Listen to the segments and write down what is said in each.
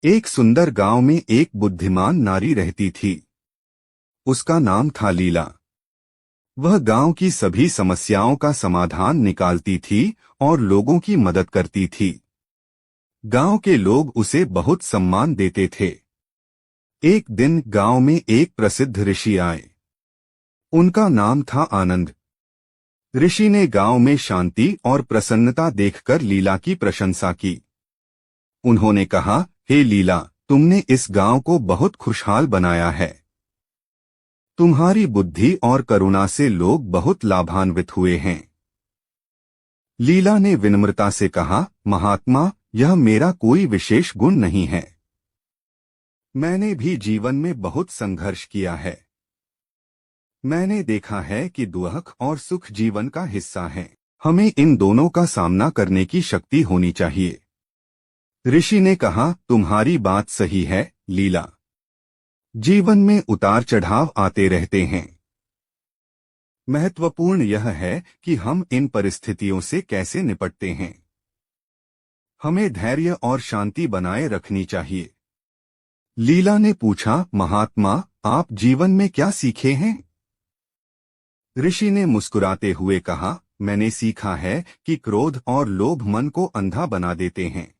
एक सुंदर गांव में एक बुद्धिमान नारी रहती थी। उसका नाम था लीला। वह गांव की सभी समस्याओं का समाधान निकालती थी और लोगों की मदद करती थी। गांव के लोग उसे बहुत सम्मान देते थे। एक दिन गांव में एक प्रसिद्ध ऋषि आए। उनका नाम था आनंद। ऋषि ने गांव में शांति और प्रसन्नता देखकर लीला की प्रशंसा की। उन्होंने कहा, हे लीला, तुमने इस गांव को बहुत खुशहाल बनाया है। तुम्हारी बुद्धि और करुणा से लोग बहुत लाभान्वित हुए हैं। लीला ने विनम्रता से कहा, महात्मा, यह मेरा कोई विशेष गुण नहीं है। मैंने भी जीवन में बहुत संघर्ष किया है। मैंने देखा है कि दुख और सुख जीवन का हिस्सा है। हमें इन दोनों का सामना करने की शक्ति होनी चाहिए। ऋषि ने कहा, तुम्हारी बात सही है लीला। जीवन में उतार चढ़ाव आते रहते हैं। महत्वपूर्ण यह है कि हम इन परिस्थितियों से कैसे निपटते हैं। हमें धैर्य और शांति बनाए रखनी चाहिए। लीला ने पूछा, महात्मा, आप जीवन में क्या सीखे हैं? ऋषि ने मुस्कुराते हुए कहा, मैंने सीखा है कि क्रोध और लोभ मन को अंधा बना देते हैं।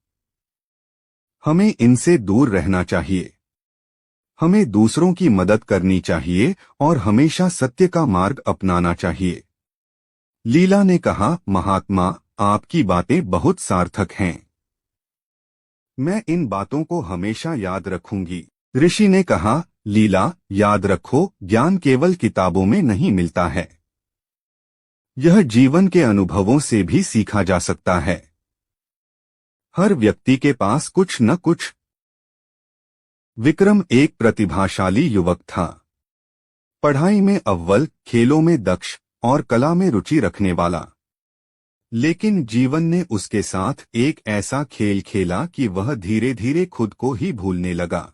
हमें इनसे दूर रहना चाहिए। हमें दूसरों की मदद करनी चाहिए और हमेशा सत्य का मार्ग अपनाना चाहिए। लीला ने कहा, महात्मा, आपकी बातें बहुत सार्थक हैं। मैं इन बातों को हमेशा याद रखूंगी। ऋषि ने कहा, लीला, याद रखो, ज्ञान केवल किताबों में नहीं मिलता है। यह जीवन के अनुभवों से भी सीखा जा सकता है। हर व्यक्ति के पास कुछ न कुछ। विक्रम एक प्रतिभाशाली युवक था। पढ़ाई में अव्वल, खेलों में दक्ष और कला में रुचि रखने वाला। लेकिन जीवन ने उसके साथ एक ऐसा खेल खेला कि वह धीरे धीरे खुद को ही भूलने लगा।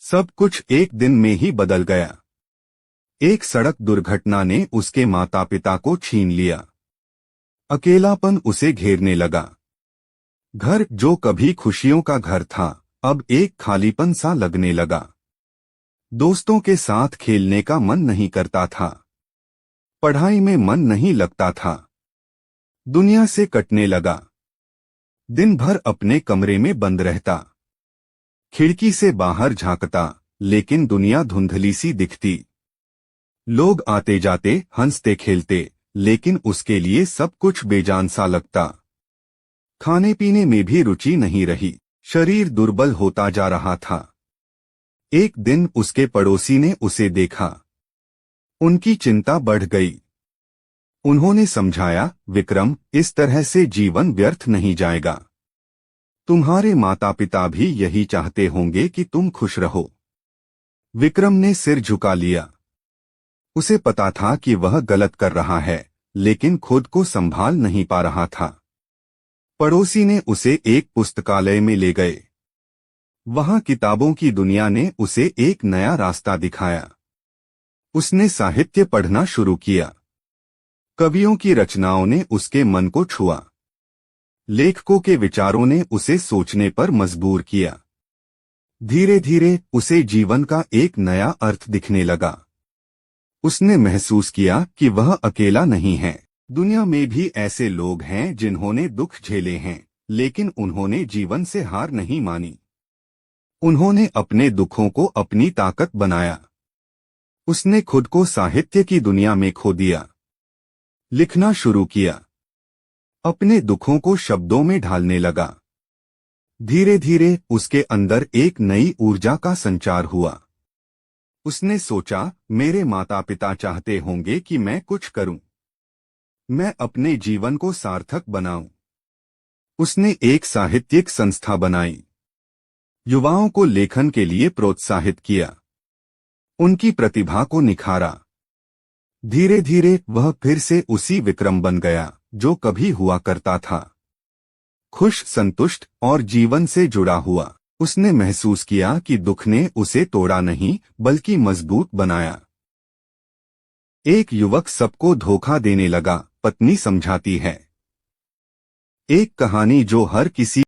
सब कुछ एक दिन में ही बदल गया। एक सड़क दुर्घटना ने उसके माता पिता को छीन लिया। अकेलापन उसे घेरने लगा। घर जो कभी खुशियों का घर था, अब एक खालीपन सा लगने लगा। दोस्तों के साथ खेलने का मन नहीं करता था। पढ़ाई में मन नहीं लगता था। दुनिया से कटने लगा। दिन भर अपने कमरे में बंद रहता। खिड़की से बाहर झांकता, लेकिन दुनिया धुंधली सी दिखती। लोग आते जाते, हंसते खेलते, लेकिन उसके लिए सब कुछ बेजान सा लगता। खाने पीने में भी रुचि नहीं रही। शरीर दुर्बल होता जा रहा था। एक दिन उसके पड़ोसी ने उसे देखा। उनकी चिंता बढ़ गई। उन्होंने समझाया, विक्रम, इस तरह से जीवन व्यर्थ नहीं जाएगा। तुम्हारे माता पिता भी यही चाहते होंगे कि तुम खुश रहो। विक्रम ने सिर झुका लिया। उसे पता था कि वह गलत कर रहा है, लेकिन खुद को संभाल नहीं पा रहा था। पड़ोसी ने उसे एक पुस्तकालय में ले गए। वहां किताबों की दुनिया ने उसे एक नया रास्ता दिखाया। उसने साहित्य पढ़ना शुरू किया। कवियों की रचनाओं ने उसके मन को छुआ। लेखकों के विचारों ने उसे सोचने पर मजबूर किया। धीरे धीरे उसे जीवन का एक नया अर्थ दिखने लगा। उसने महसूस किया कि वह अकेला नहीं है। दुनिया में भी ऐसे लोग हैं जिन्होंने दुख झेले हैं, लेकिन उन्होंने जीवन से हार नहीं मानी। उन्होंने अपने दुखों को अपनी ताकत बनाया। उसने खुद को साहित्य की दुनिया में खो दिया। लिखना शुरू किया। अपने दुखों को शब्दों में ढालने लगा। धीरे धीरे उसके अंदर एक नई ऊर्जा का संचार हुआ। उसने सोचा, मेरे माता पिता चाहते होंगे कि मैं कुछ करूं। मैं अपने जीवन को सार्थक बनाऊं। उसने एक साहित्यिक संस्था बनाई। युवाओं को लेखन के लिए प्रोत्साहित किया। उनकी प्रतिभा को निखारा। धीरे धीरे वह फिर से उसी विक्रम बन गया जो कभी हुआ करता था। खुश, संतुष्ट और जीवन से जुड़ा हुआ। उसने महसूस किया कि दुख ने उसे तोड़ा नहीं, बल्कि मजबूत बनाया। एक युवक सबको धोखा देने लगा, पत्नी समझाती है। एक कहानी जो हर किसी